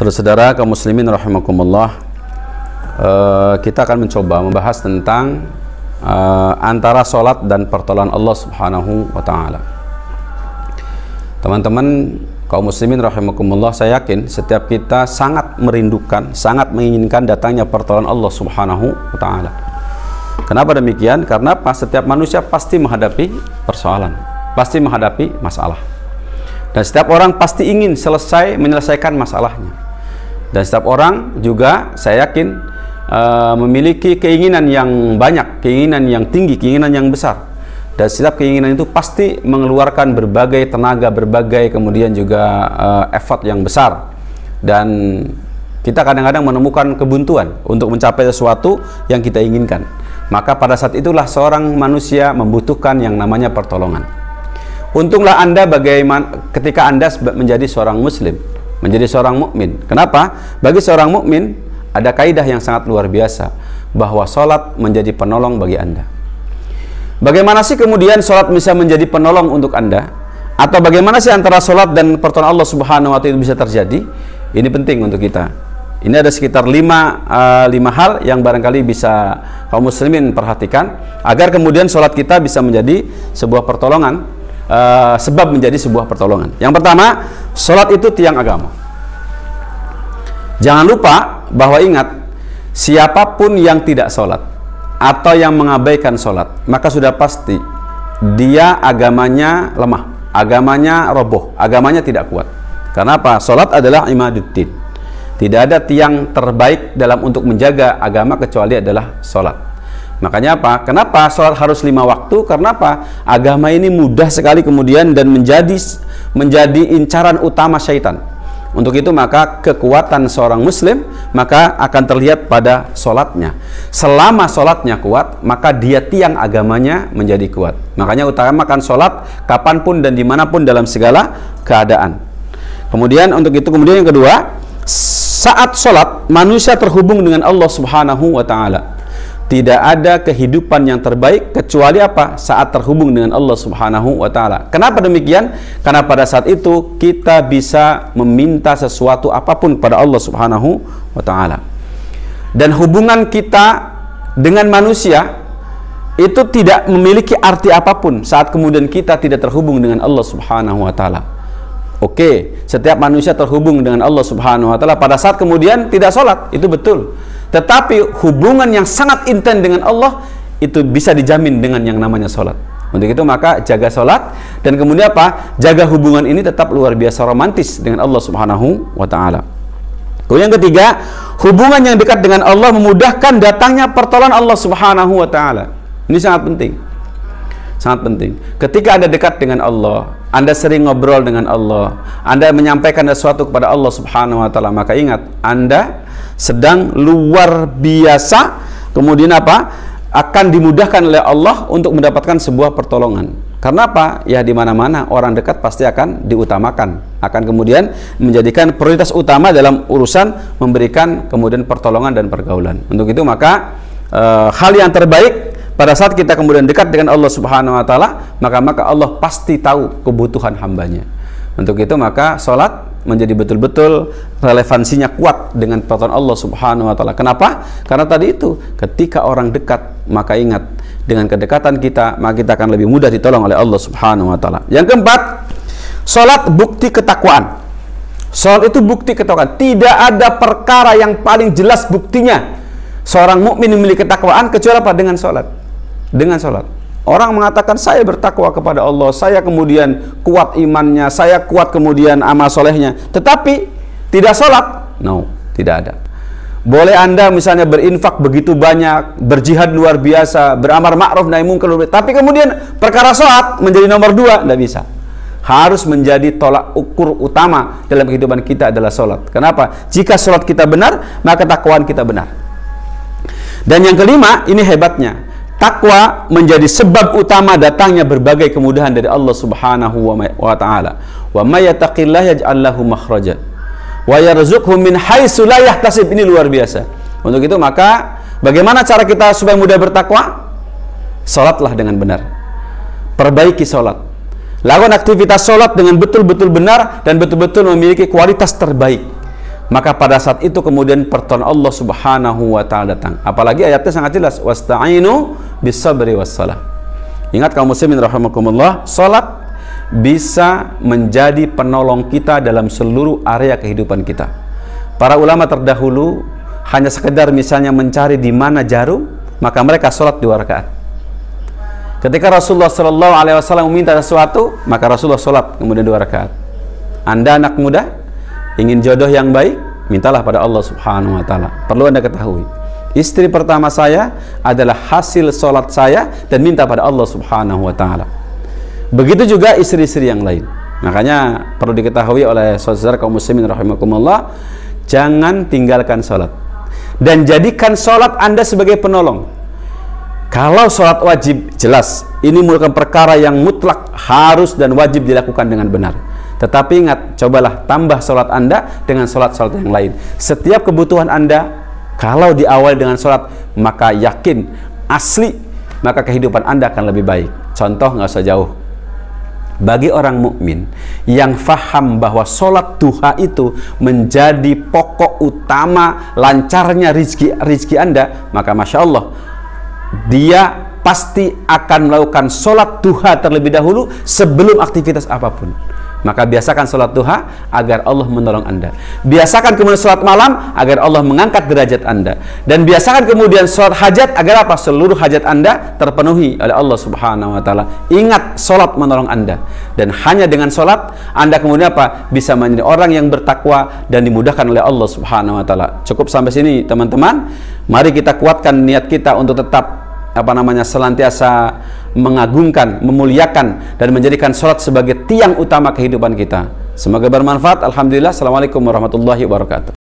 Saudara-saudara kaum muslimin rahimakumullah, kita akan mencoba membahas tentang antara sholat dan pertolongan Allah Subhanahu wa ta'ala. Teman-teman kaum muslimin rahimakumullah, saya yakin setiap kita sangat merindukan, sangat menginginkan datangnya pertolongan Allah Subhanahu wa ta'ala. Kenapa demikian? Karena setiap manusia pasti menghadapi persoalan, pasti menghadapi masalah. Dan setiap orang pasti ingin menyelesaikan masalahnya. Dan setiap orang juga saya yakin memiliki keinginan yang banyak, keinginan yang tinggi, keinginan yang besar. Dan setiap keinginan itu pasti mengeluarkan berbagai tenaga, berbagai kemudian juga effort yang besar. Dan kita kadang-kadang menemukan kebuntuan untuk mencapai sesuatu yang kita inginkan. Maka pada saat itulah seorang manusia membutuhkan yang namanya pertolongan. Untunglah Anda ketika Anda menjadi seorang muslim, menjadi seorang mukmin. Kenapa? Bagi seorang mukmin ada kaidah yang sangat luar biasa, bahwa sholat menjadi penolong bagi Anda. Bagaimana sih kemudian sholat bisa menjadi penolong untuk Anda? Atau bagaimana sih antara sholat dan pertolongan Allah Subhanahu wa ta'ala itu bisa terjadi? Ini penting untuk kita. Ini ada sekitar lima hal yang barangkali bisa kaum muslimin perhatikan, agar kemudian sholat kita bisa menjadi sebuah pertolongan, sebab menjadi sebuah pertolongan. Yang pertama, sholat itu tiang agama. Jangan lupa bahwa ingat, siapapun yang tidak sholat atau yang mengabaikan sholat, maka sudah pasti dia agamanya lemah, agamanya roboh, agamanya tidak kuat. Karena apa? Sholat adalah imaduddin. Tidak ada tiang terbaik dalam untuk menjaga agama kecuali adalah sholat. Makanya apa? Kenapa sholat harus 5 waktu? Karena apa? Agama ini mudah sekali kemudian dan menjadi incaran utama syaitan. Untuk itu maka kekuatan seorang muslim maka akan terlihat pada sholatnya. Selama sholatnya kuat, maka dia tiang agamanya menjadi kuat. Makanya utamakan sholat kapanpun dan dimanapun dalam segala keadaan. Kemudian untuk itu kemudian yang kedua, saat sholat manusia terhubung dengan Allah Subhanahu wa ta'ala. Tidak ada kehidupan yang terbaik kecuali apa? Saat terhubung dengan Allah Subhanahu wa ta'ala. Kenapa demikian? Karena pada saat itu kita bisa meminta sesuatu apapun kepada Allah Subhanahu wa ta'ala. Dan hubungan kita dengan manusia itu tidak memiliki arti apapun saat kemudian kita tidak terhubung dengan Allah Subhanahu wa ta'ala. Oke, setiap manusia terhubung dengan Allah Subhanahu wa ta'ala pada saat kemudian tidak sholat, itu betul. Tetapi hubungan yang sangat intens dengan Allah itu bisa dijamin dengan yang namanya sholat. Untuk itu maka jaga sholat, dan kemudian apa? Jaga hubungan ini tetap luar biasa romantis dengan Allah Subhanahu wa ta'ala. Kemudian yang ketiga, hubungan yang dekat dengan Allah memudahkan datangnya pertolongan Allah Subhanahu wa ta'ala. Ini sangat penting. Sangat penting. Ketika Anda dekat dengan Allah, Anda sering ngobrol dengan Allah, Anda menyampaikan sesuatu kepada Allah Subhanahu wa ta'ala, maka ingat, Anda sedang luar biasa kemudian apa? Akan dimudahkan oleh Allah untuk mendapatkan sebuah pertolongan. Karena apa? Ya di mana-mana orang dekat pasti akan diutamakan, akan kemudian menjadikan prioritas utama dalam urusan memberikan kemudian pertolongan dan pergaulan. Untuk itu maka hal yang terbaik pada saat kita kemudian dekat dengan Allah Subhanahu wa ta'ala, maka Allah pasti tahu kebutuhan hambanya. Untuk itu maka sholat menjadi betul-betul relevansinya kuat dengan pertolongan Allah Subhanahu wa ta'ala. Kenapa? Karena tadi itu, ketika orang dekat, maka ingat, dengan kedekatan kita, maka kita akan lebih mudah ditolong oleh Allah Subhanahu wa ta'ala. Yang keempat, sholat bukti ketakwaan. Sholat itu bukti ketakwaan. Tidak ada perkara yang paling jelas buktinya seorang mukmin memiliki ketakwaan kecuali apa? Dengan sholat. Dengan sholat. Orang mengatakan saya bertakwa kepada Allah, saya kemudian kuat imannya, saya kuat kemudian amal solehnya, tetapi tidak sholat. No, tidak ada. Boleh Anda misalnya berinfak begitu banyak, berjihad luar biasa, beramar ma'ruf nahi munkar, tapi kemudian perkara sholat menjadi nomor 2, tidak bisa. Harus menjadi tolak ukur utama dalam kehidupan kita adalah sholat. Kenapa? Jika sholat kita benar, maka takwaan kita benar. Dan yang kelima, ini hebatnya, takwa menjadi sebab utama datangnya berbagai kemudahan dari Allah Subhanahu wa ta'ala. Wa may yattaqillaha yaj'al lahu makhraja wa yarzuqhu min haitsu la yahtasib. Ini luar biasa. Untuk itu maka bagaimana cara kita supaya mudah bertakwa? Salatlah dengan benar. Perbaiki salat. Lakukan aktivitas salat dengan betul-betul benar dan betul-betul memiliki kualitas terbaik. Maka pada saat itu kemudian pertolongan Allah Subhanahu wa taala datang. Apalagi ayatnya sangat jelas, wasta'inu bis-sabri was-shalah. Ingat kaum muslimin rahimakumullah, salat bisa menjadi penolong kita dalam seluruh area kehidupan kita. Para ulama terdahulu hanya sekedar misalnya mencari di mana jarum, maka mereka salat 2 rakaat. Ketika Rasulullah Shallallahu Alaihi Wasallam meminta sesuatu, maka Rasulullah salat kemudian 2 rakaat. Anda anak muda ingin jodoh yang baik, mintalah pada Allah Subhanahu wa taala. Perlu Anda ketahui, istri pertama saya adalah hasil sholat saya dan minta pada Allah Subhanahu wa taala. Begitu juga istri-istri yang lain. Makanya perlu diketahui oleh saudara kaum muslimin rahimakumullah, jangan tinggalkan sholat dan jadikan sholat Anda sebagai penolong. Kalau sholat wajib, jelas ini merupakan perkara yang mutlak harus dan wajib dilakukan dengan benar. Tetapi ingat, cobalah tambah sholat Anda dengan sholat-sholat yang lain. Setiap kebutuhan Anda, kalau diawali dengan sholat, maka yakin, asli, maka kehidupan Anda akan lebih baik. Contoh, nggak usah jauh. Bagi orang mukmin yang faham bahwa sholat duha itu menjadi pokok utama lancarnya rizki Anda, maka Masya Allah, dia pasti akan melakukan sholat duha terlebih dahulu sebelum aktivitas apapun. Maka biasakan sholat duha agar Allah menolong Anda. Biasakan kemudian sholat malam agar Allah mengangkat derajat Anda. Dan biasakan kemudian sholat hajat agar apa? Seluruh hajat Anda terpenuhi oleh Allah Subhanahu wa taala. Ingat, sholat menolong Anda. Dan hanya dengan sholat Anda kemudian apa? Bisa menjadi orang yang bertakwa dan dimudahkan oleh Allah Subhanahu wa taala. Cukup sampai sini teman-teman. Mari kita kuatkan niat kita untuk tetap senantiasa mengagungkan, memuliakan dan menjadikan sholat sebagai tiang utama kehidupan kita. Semoga bermanfaat. Alhamdulillah. Assalamualaikum warahmatullahi wabarakatuh.